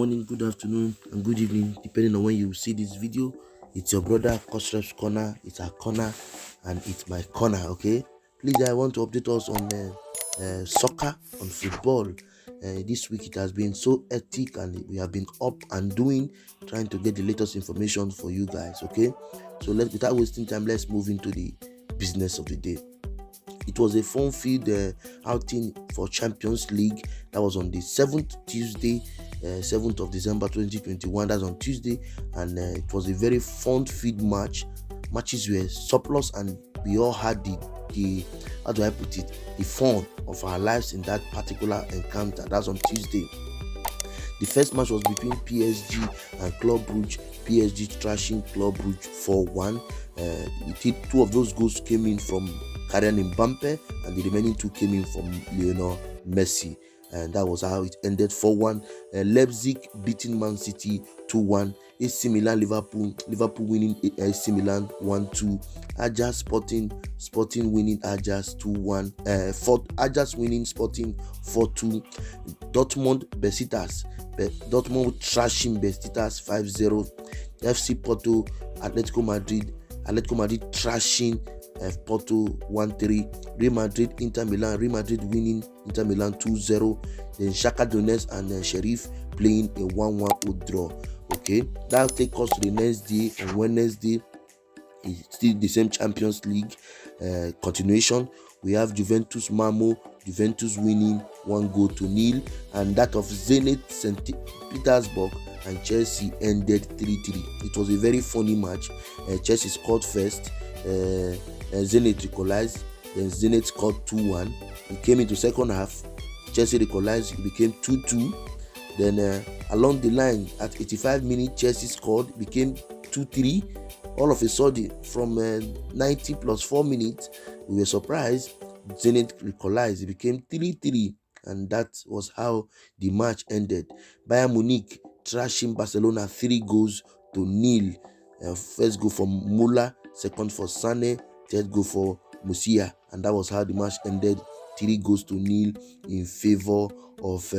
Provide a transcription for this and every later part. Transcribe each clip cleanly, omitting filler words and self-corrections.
morning, good afternoon, and good evening, depending on when you see this video. It's your brother Koshref's Corner. It's our corner, and it's my corner. Okay, please, I want to update us on soccer, on football. This week it has been so hectic, and we have been up and doing, trying to get the latest information for you guys. Okay, so without wasting time, let's move into the business of the day. It was a fun-filled outing for Champions League. That was on the 7th Tuesday, 7th of December 2021. That's on Tuesday, and it was a very fun-filled match. Matches were surplus, and we all had the how do I put it, the fun of our lives in that particular encounter. That's on Tuesday. The first match was between PSG and Club Brugge. PSG trashing Club Brugge 4-1. Two of those goals came in from Kylian Mbappe, and the remaining two came in from Lionel Messi. And that was how it ended, 4-1. Leipzig beating Man City 2-1. AC Milan Liverpool winning AC Milan 1-2. Ajax Sporting winning Ajax 2-1. Ajax winning Sporting 4-2. Dortmund trashing Besiktas 5-0. FC Porto Atletico Madrid trashing Porto 1-3. Real Madrid winning Inter Milan 2-0. Then Shakhtar Donetsk and Sheriff playing a 1-1 draw. Okay, that'll take us to the next day. On Wednesday, it's still the same Champions League continuation. We have Juventus winning 1-0, and that of Zenit St. Petersburg and Chelsea ended 3-3. It was a very funny match. Chelsea scored first, Zenit equalized, then Zenit scored 2-1. It came into second half, Chelsea equalized, it became 2-2. Then along the line at 85 minutes, Chelsea scored, became 2-3. All of a sudden, from 90 plus 4 minutes, we were surprised. Zenit equalized, it became 3-3, and that was how the match ended. Bayern Munich trashing Barcelona 3-0. First goal for Müller, second for Sané, third goal for Musiala, and that was how the match ended, 3-0 in favor of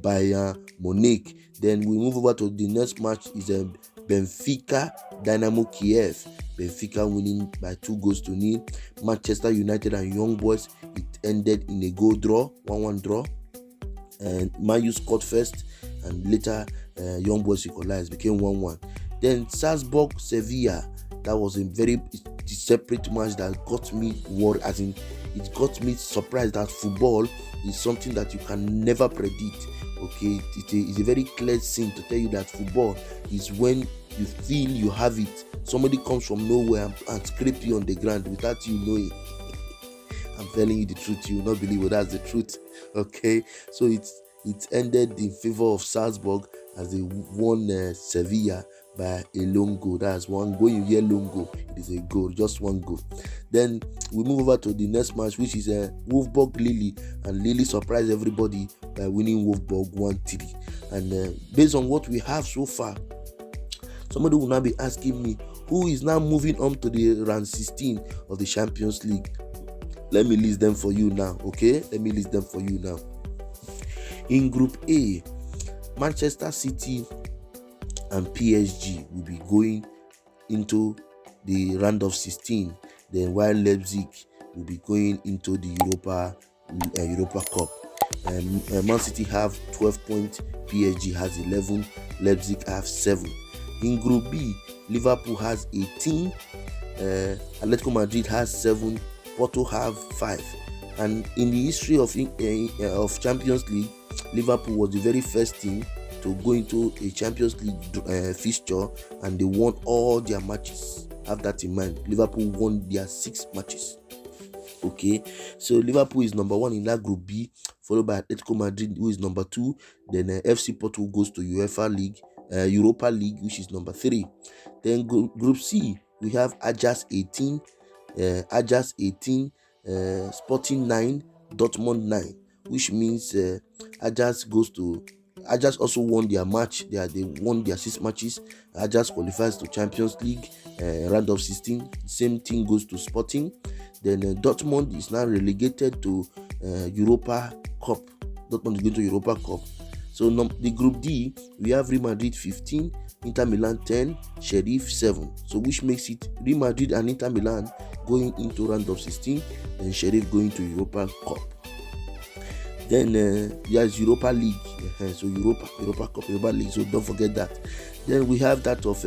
Bayern Munich. Then we move over to the next match. Is Benfica Dynamo Kiev. Benfica winning by 2-0. Manchester United and Young Boys, it ended in a goal draw, 1-1 draw. And Man U scored first, and later Young Boys equalized, became 1-1. Then Salzburg Sevilla, that was a very separate match that got me worried, as in it got me surprised that football is something that you can never predict. Okay, it's a very clear thing to tell you that football is when you feel you have it. Somebody comes from nowhere and scrape you on the ground without you knowing. I'm telling you the truth, you will not believe it. That's the truth. Okay, so it ended in favor of Salzburg as they won Sevilla by a lone goal. That's one goal. You hear lone goal, it is a goal, just one goal. Then we move over to the next match, which is Wolfsburg Lille, and Lille surprised everybody by winning Wolfsburg 1-3. And based on what we have so far, somebody will now be asking me, who is now moving on to the round 16 of the Champions League? Let me list them for you now. Okay, let me list them for you now. In Group A, Manchester City and PSG will be going into the round of 16. Then while Leipzig will be going into the Europa Cup. Man City have 12 points, PSG has 11, Leipzig have 7. In Group B, Liverpool has 18, Atletico Madrid has 7, Porto have 5. And in the history of Champions League, Liverpool was the very first team to go into a Champions League fixture, and they won all their matches. Have that in mind. Liverpool won their 6 matches. Okay, so Liverpool is number 1 in that Group B, followed by Atletico Madrid, who is number 2. Then FC Porto goes to Europa League, which is number 3. Then Group C, we have Ajax 18, Sporting 9, Dortmund 9, which means Ajax also won their match. They won their 6 matches. Ajax qualifies to Champions League round of 16. Same thing goes to Sporting. Then Dortmund is now relegated to Europa Cup. Dortmund is going to Europa Cup. So the Group D, we have Real Madrid 15, Inter Milan 10, Sheriff 7. So which makes it Real Madrid and Inter Milan going into round of 16, and Sheriff going to Europa Cup. Then there's Europa League, so Europa Cup, Europa League. So don't forget that. Then we have that of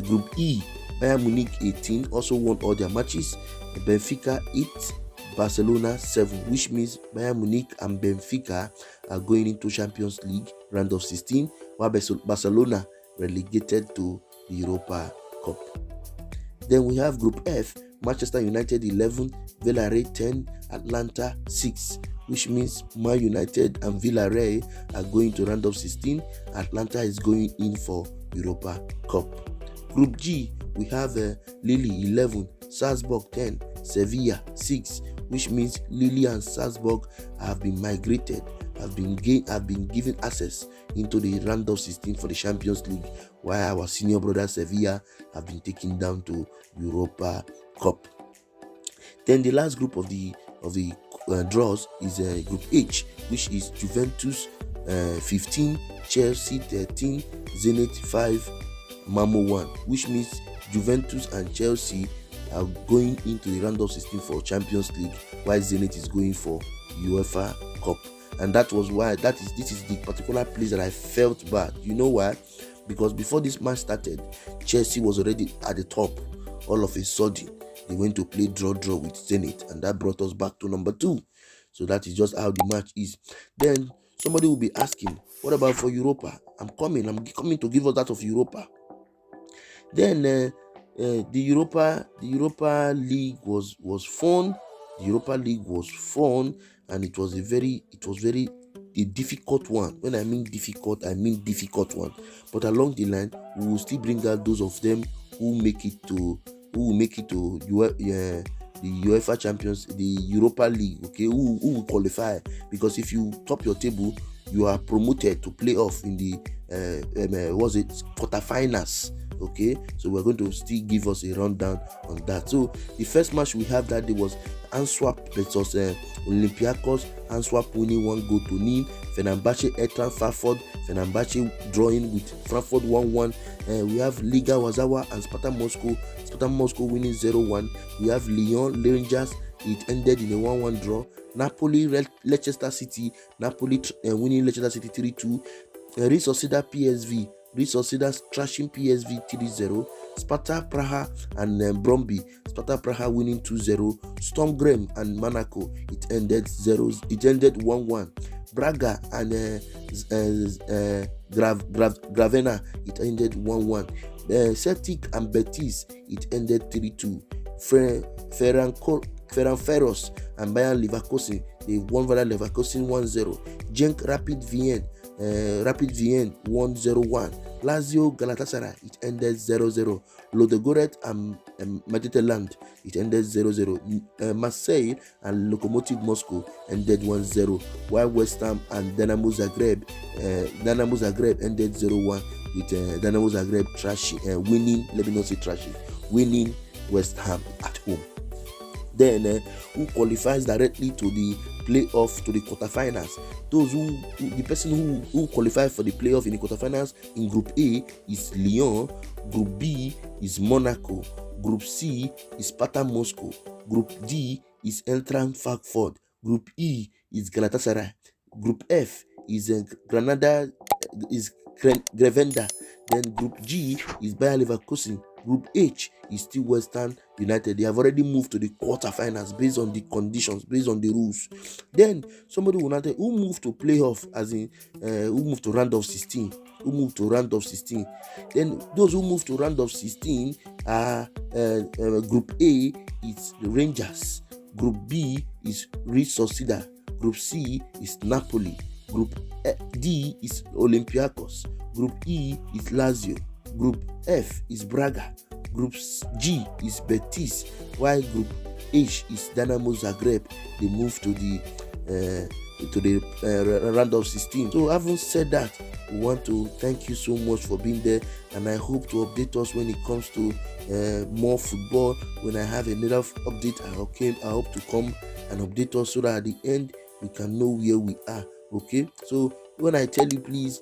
Group E. Bayern Munich 18 also won all their matches. Benfica 8, Barcelona 7, which means Bayern Munich and Benfica are going into Champions League round of 16, while Barcelona relegated to the Europa Cup. Then we have Group F, Manchester United 11, Villarreal 10, Atlanta 6, which means Man United and Villarreal are going to round of 16. Atlanta is going in for Europa Cup. Group G, we have Lille 11, Salzburg 10, Sevilla 6, which means Lille and Salzburg have been migrated, have been given access into the round of 16 for the Champions League, while our senior brother Sevilla have been taken down to Europa Cup. Then the last group of the draws is Group H, which is Juventus 15, Chelsea 13, Zenit 5, Malmo 1, which means Juventus and Chelsea are going into the round of 16 for Champions League, while Zenit is going for UEFA Cup. And that was why this is the particular place that I felt bad. You know why? Because before this match started, Chelsea was already at the top. All of a sudden, they went to play draw with Zenit, and that brought us back to number 2. So that is just how the match is. Then somebody will be asking, what about for Europa? I'm coming to give us that of Europa. Then the Europa League was fun. The Europa League was fun, and it was a very difficult one. When I mean difficult one. But along the line, we will still bring out those of them who will make it to the UEFA Champions, the Europa League, okay, who will qualify, because if you top your table, you are promoted to play off in the quarterfinals. Okay, so we're going to still give us a rundown on that. So the first match we have that day was Antwerp versus Olympiacos. Antwerp winning 1-0. Fenerbahce Eintracht Frankfurt. Fenerbahce drawing with Frankfurt 1-1. We have Liga Warszawa and Sparta Moscow. Sparta Moscow winning 0-1. We have Lyon Rangers. It ended in a 1-1 draw. Napoli Leicester City. Napoli winning Leicester City 3-2. Real Sociedad PSV. Real Sociedad trashing PSV 3-0. Sparta Praha and Brøndby. Sparta Praha winning 2-0. Storm Grem and Monaco. It ended 1-1. Braga and Gravena. It ended 1-1. Celtic and Betis. It ended 3-2. Ferencváros and Bayer Leverkusen. They won via Leverkusen 1-0. Genk Rapid Vienna 1-0-1. Lazio Galatasaray, it ended 0-0. Ludogorets and Midtjylland, it ended 0-0. Marseille and Lokomotiv Moscow ended 1-0, while West Ham and Dinamo Zagreb ended 0-1, with Dinamo Zagreb winning West Ham at home. Then who qualifies directly to the playoff, to the quarterfinals? The person who qualified for the playoff in the quarterfinals in Group A is Lyon. Group B is Monaco. Group C is Sparta Moscow. Group D is Eintracht Frankfurt. Group E is Galatasaray. Group F is Granada, is Grevenda. Then Group G is Bayer Leverkusen. Group H is still West Ham United. They have already moved to the quarterfinals based on the conditions, based on the rules. Then somebody will not tell who moved to playoff, as in who moved to round of 16. Then those who moved to round of 16 are Group A is the Rangers. Group B is Real Sociedad. Group C is Napoli. Group D is Olympiacos. Group E is Lazio. Group F is Braga. Group G is Betis, while Group H is Dinamo Zagreb. They move to the round of 16. So having said that, we want to thank you so much for being there, and I hope to update us when it comes to more football. When I have another update, I hope to come and update us so that at the end we can know where we are. Okay, so When I tell you please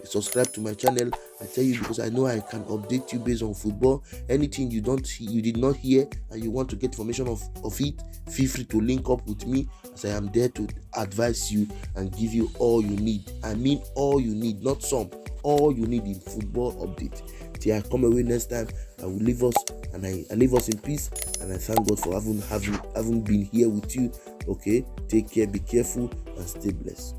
subscribe to my channel, I tell you because I know I can update you based on football. Anything you did not hear and you want to get information of it, feel free to link up with me, as I am there to advise you and give you all you need. I mean all you need, not some, all you need in football update. Till I come away next time, I will leave us and I leave us in peace, and I thank God for having been here with you. Okay, take care, be careful, and stay blessed.